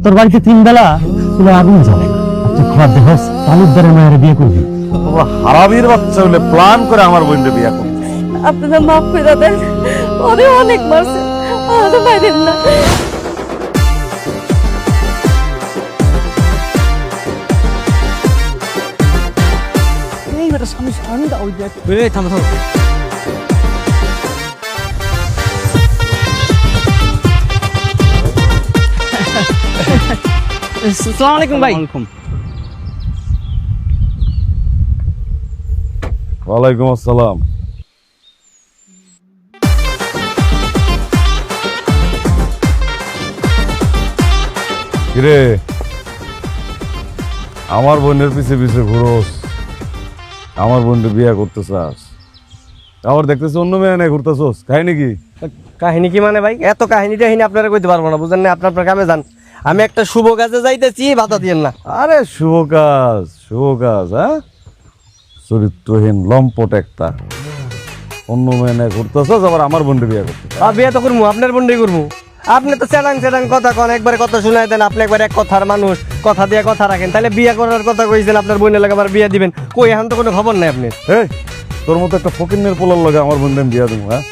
তোর বাড়িতে 3 বেলা চুলে আগুন জ্বলে না, তুই খারাপ দেখোস তালুকদারের মায়ের বিয়ে করবি। তোমরা হারামির বাচ্চা হলে প্ল্যান করে আমার বোনকে বিয়ে করতে। আপনারা মাফ করে দেন, ওরে অনেক মারছে, আর বাইরেন না। এই বেটা সামনে সামনে দাও, ওই দেখ। এই থামো থামো। আসসালামু আলাইকুম ভাই। ওয়ালাইকুম আসসালাম। কিরে আমার বোনের পিছে পিছে ঘুরোস, আমার বোনকে বিয়ে করতে চাস, আবার দেখতেছ অন্য মেয়ে নেই ঘুরতেছোস, কাহিনী কি? কাহিনী কি মানে ভাই? এত কাহিনী টাহিনী আপনারা কইতে পারবো না, বুঝেন না? আপনার কামে যান, আমি একটা শুভ কাজে যাইতেছি, বাধা দিয়েন না। আরে শুভ কাজ, হ্যাঁ? চরিত্রহীন লম্পট একটা, অন্য মেয়ে নেই ঘুরতেছোস, আবার আমার বোনকে বিয়ে করতে। বিয়ে তো করবো, আপনার বোনটাই করবো। আপনি তো চেটাং কথা কন, একবারে কথা শুনাই দেন। আপনি একবার এক কথার মানুষ, কথা দিয়ে কথা রাখেন। তাহলে বিয়ে করার কথা কইছেন, আপনার বোনের লাগে আবার বিয়ে দিবেন কই? এখন তো কোনো খবর নাই আপনি। এই তোর মতো একটা ফকিন্নের পোলার লগে আমার বোনকে আমি বিয়ে দেবো? হ্যাঁ,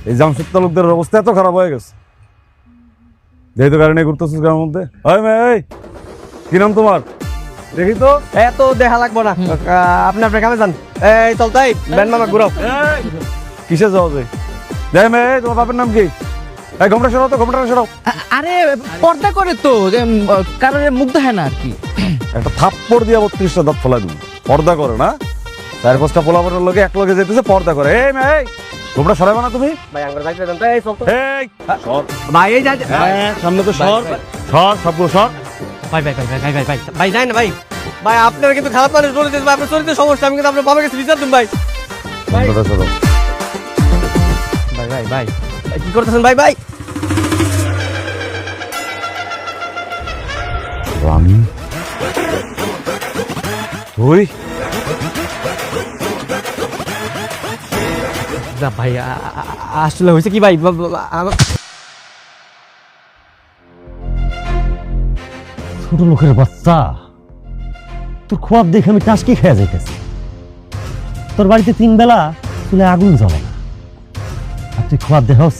এই জামশেদ তালুকদারের অবস্থা এত খারাপ হয়ে গেছে, যেহেতু কারণে ঘুরতেছিস গ্রামের মধ্যে। ওই মেয়ে, এই কি নাম তোমার? দেখি তো। এত দেখা লাগবো না, আপনি আপনার কামে যান। এই চল তাই ব্যান্ড মামা ঘুরাও। কিসে যাওয়া যায়? দেখ মেয়ে, তোমার বাপের নাম কি? এই ঘোমটা সরাও তো, ঘোমটা সরাও। আরে পর্দা করে তো, কারণে মুগ্ধ হয় না আর কি। একটা থাপ্পড় দিয়ে 32টা দাঁত ফেলা দিবি। পর্দা করে না, 4-5টা পোলাপনের লগে এক লগে যেতেছে, পর্দা করে। এই মেয়ে, ঘোমটা সরাবে না তুমি? ভাই আঙ্গুর যাইতে দেন তো। এই চল তো এই সর ভাই, এই যাই। সামনে তো সর সর, সবগুলো সর। ভাই ভাই ভাই ভাই ভাই ভাই ভাই ভাই যাই না ভাই। ভাই আপনারা কিন্তু খারাপ মানুষ বলে দিয়েছেন, আপনার শরীরে সমস্যা। আমি কিন্তু আপনার বাবার কাছে বিচার দিন ভাই। ঘোমটাটা সরাও। ভাই ভাই ভাই কি করতেছেন ভাই? ভাই রানী তুই? না ভাই, আসলে হয়েছে কি ভাই, ছোট লোকের বাচ্চা, তোর খোয়াব দেখে আমি টাসকি খেয়ে যাইতেছি। তোর বাড়িতে 3 বেলা চুলে আগুন জ্বলে না, আর তুই খোয়াব দেখোস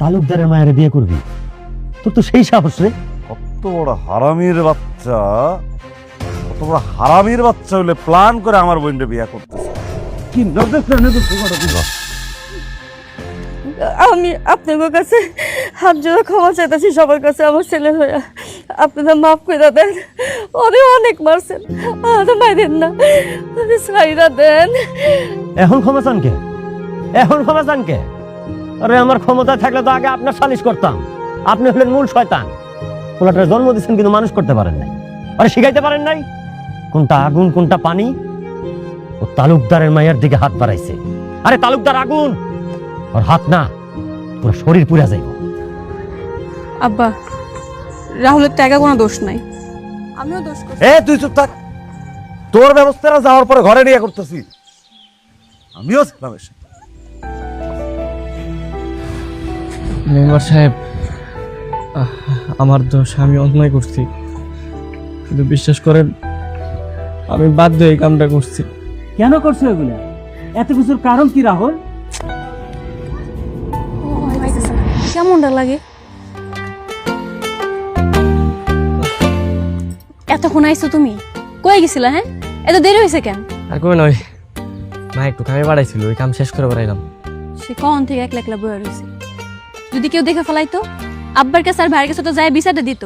তালুকদারের মায়ের বিয়ে করবি। তোর তো সেই সাহস রে। কত বড় হারামির বাচ্চা, কত বড় হারামির বাচ্চা হলে প্ল্যান করে আমার বোনকে বিয়ে করতেছে। কি আমি আপনাদের কাছে হাত জোড়া ক্ষমা চাইতেছি সবার কাছে, আমার ছেলে হইয়া আপনারা মাফ করে দেন, ওরে অনেক মারছেন, আর বাইরেন না, ওরে ছাইরা দেন। এখন ক্ষমা চান কে? এখন ক্ষমা চান কে? আরে আমার ক্ষমতা থাকলে তো আগে আপনার সালিশ করতাম। আপনি হলেন মূল শয়তান। পোলাটার জন্ম দিচ্ছেন কিন্তু মানুষ করতে পারেন নাই, আরে শিখাইতে পারেন নাই কোনটা আগুন কোনটা পানি। ও তালুকদারের মায়ের দিকে হাত বাড়াইছে। আরে তালুকদার আগুন, ওর হাত না, পুরো শরীর পুড়ে যাইব। আব্বা, রাহুলের টাকা কোনো দোষ নাই, আমিও দোষ করছি। তুই চুপ থাক, তোর ব্যবস্থাটা যাওয়ার পরে ঘরে নিয়ে করতেছি, আমিও ছিলাম এসে। মেম্বার সাহেব, আমার দোষ, আমি অন্যায় করছি, কিন্তু বিশ্বাস করেন আমি বাধ্য এই কামটা করছি। কেন করছো এগুলা? এত কিছুর কারণ কি রাহুল? কেমনটা লাগে? এতক্ষণ আইছো তুমি? কই গেছিলা? হ্যাঁ, এত দেরি হয়েছে কেন? আর কই নয়, মা একটু কামে বাড়াইছিল, ওই কাম শেষ করে বেড়াইলাম। সে কখন থেকে একলা একলা বয়ে রয়েছে, যদি কেউ দেখে ফেলাইতো, আব্বার কাছে আর ভাইয়ের কাছে তো যায় বিচারটা দিত।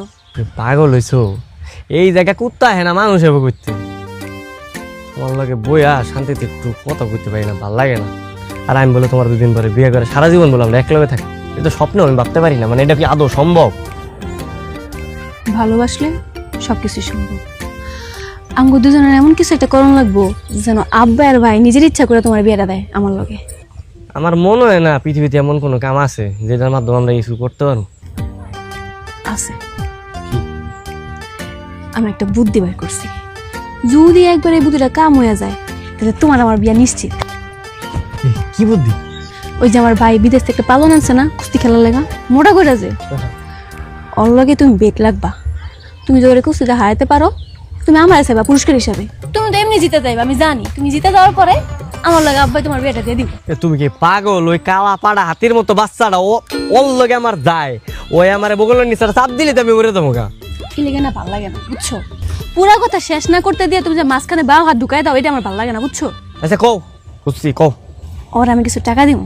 পাগল হইছো? এই জায়গা কুত্তা হ্যাঁ না মানুষ হবে করতে। তোমার লাগে বইয়া শান্তিতে একটু কথা করতে পারি না, ভাল লাগে না। আর আমি বলে তোমার 2 দিন পরে বিয়ে করে সারা জীবন বললাম একলগে থাকি, এটা স্বপ্নেও আমি ভাবতে পারি না। মানে এটা কি আদৌ সম্ভব? ভালোবাসলে সবকিছু সম্ভব। আমগো দুজনের এমন কিছু একটা করণ লাগবো যেন আব্বা আর ভাই নিজের ইচ্ছা করে তোমার বিয়েটা দেয় আমার লগে। আমার মনে হয় না পৃথিবীতে এমন কোনো কাম আছে যেটার মাধ্যমে আমরা কিছু করতে পারবো। আছে, আমি একটা বুদ্ধি বের করছি। যদি একবার এই বুদ্ধিটা কাম হয়ে যায় তাহলে তোমার আমার বিয়া নিশ্চিত। কি বুদ্ধি? ওই যে আমার ভাই বিদেশ থেকে পালন আনছে না কুস্তি খেলার লেগা, মোটা করে যে ওর লগে তুমি বেট লাগবা। তুমি যদি কুস্তিতে হারাতে পারো, তুমি আমার চাইবা পুরস্কার হিসাবে। তুমি তো এমনি জিতে যাইবা, আমি জানি। তুমি জিতে যাওয়ার পরে আমার লগে আব্বাই তোমার বিয়েটা দিয়ে দিব। তুমি কি পাগল? ওই কালা পাড়া হাতির মতো বাচ্চাটা ওর লগে আমার যায়, ওই আমার বগলের নিচে চাপ দিলে তো আমি উড়ে দেবো গা। কি লেগে না, ভালো লাগে না, বুঝছো? পুরা কথা শেষ না করতে দিয়ে তুমি যে মাঝখানে বাও হাত ঢুকাই দাও, এটা আমার ভালো লাগে না, বুঝছো? আচ্ছা কও কুস্তি কও। ওর আমি কিছু টাকা দিব,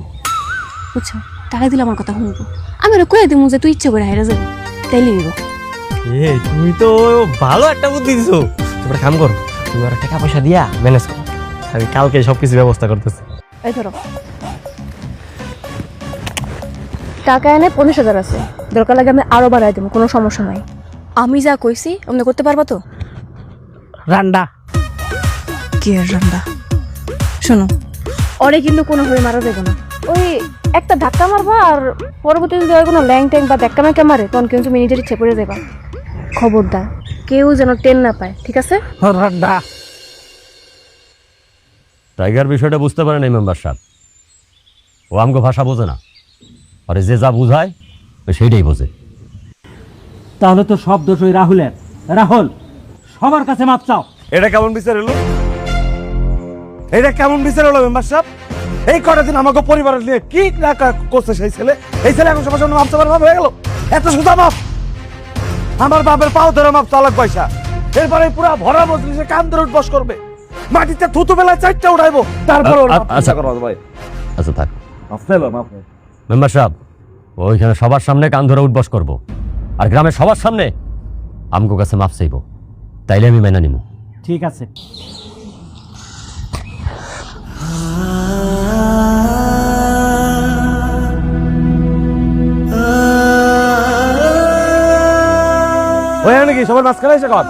বুঝছো? টাকা দিলে আমার কথা শুনবো। আমি ওরা কয়ে দিব যে তুই ইচ্ছে করে হাইরা যাবি, তাইলে দিব। তুমি তো ভালো একটা বুদ্ধি দিছো। তোমরা কাম করো, তুমি ওরা টাকা পয়সা দিয়া ম্যানেজ করো, আমি কালকে সবকিছু ব্যবস্থা করতেছি। এই ধরো টাকা এনে 50,000 আছে, দরকার লাগে আমি আরো বাড়াই দেবো, কোনো সমস্যা নাই। আমি যা কইছি অমনি করতে পারবা তো? রান্ডা কি আর রান্না? শোনো, ওরে কিন্তু কোনোভাবে মারা যাবে না। ওই একটা ধাক্কা মারবা, আর পরবর্তীতে যদি কোনো ল্যাং ট্যাং বা ধাক্কা মাক্কা মারে, তখন কিন্তু তুমি নিজের ইচ্ছে করে যাবা। খবরদার কেউ যেন টেন না পায়, ঠিক আছে? রান্ডা টাইগার বিষয়টা বুঝতে পারে না মেম্বার সাহেব। ও আমগো ভাষা বোঝে না, আরে যে যা বুঝায় ও সেইটাই বোঝে। তাহলে তো সব দোষ ওই রাহুলের। রাহুল, সবার কাছে মাপ চাও। এটা কেমন বিচার হলো? এটা কেমন বিচার হলো মেম্বার সাহেব? এই কটা দিন আমাকে পরিবারের নিয়ে কি না করছে সেই ছেলে, এই ছেলে এখন সবার সামনে মাপ চাবার ভাব হয়ে গেল। এত সোজা মাপ? আমার বাপের পাও ধরে মাপ চালাক পয়সা, এরপরে পুরা ভরা মজলিসে কান ধরে উঠবস করবে, মাটিতে থুতু বেলায় 4টা উঠাইবো, তারপর আচ্ছা ভাই আচ্ছা থাক মাপ চাইলো মাপ। মেম্বার সাহেব, ওইখানে সবার সামনে কান ধরে উঠবস করব, আর গ্রামের সবার সামনে আমগো কাছে মাপ চাইব, তাইলে আমি মেনে নিব। ঠিক আছে। ওই নাকি সবার মাঝখানে এসে কর।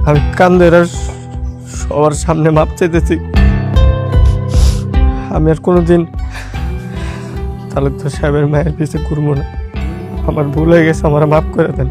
আমি কান্দের সবার সামনে মাপ চাইতেছি। আমি আর কোনোদিন তালুকদার সাহেবের মায়ের পিছে ঘুরবো না। আমার ভুল হয়ে গেছে, আমার মাফ করে দেন।